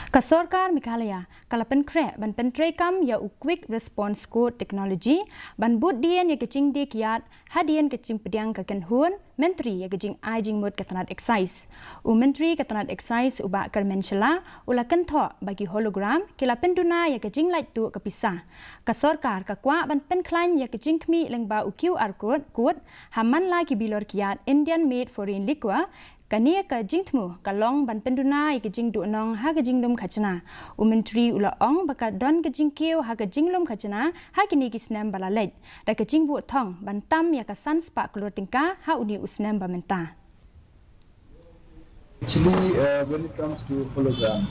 Ka Sorkar Meghalaya kala penkrek ban Pyntreikam ya quick response code technology ban Buddien ya Jinggdie Kyiad hadian kecing pediang ka kenhun menteri ya kecing ajing mud katanat excise menteri katanat excise uba kermenchela ula kentho bagi hologram kila penduna ya kecing light tu kepisah ka Sorkar ka kwa ban penklan ya kecing kmi lengba QR code haman lagi bilor Kyiad Indian made foreign liquor kania ka jingtmu kalong ban penduna i kejing du nong ha kejing lum khachana menteri ula ong baka don kejing kiu ha kejing lum khachana ha kini kisnam balalej da kejing bu thong ban tam ya ka san spa klor tingka ha uni usnam bamenta. Actually, when it comes to hologram,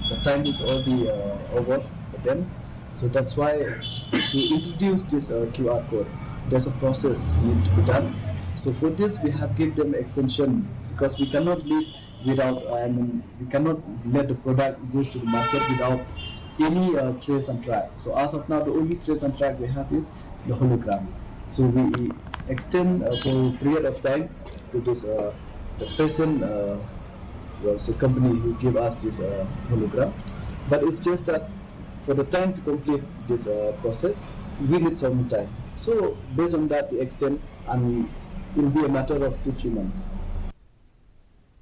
the time is already over for them, so that's why to introduce this QR code, there's a process need to be done. So for this, we have given them extension because we cannot live without. We cannot let the product goes to the market without any trace and track. So as of now, the only trace and track we have is the hologram. So we extend for a period of time to this the present company who give us this hologram. But it's just that for the time to complete this process, we need some time. So based on that, we extend and it will be a matter of 2-3 months.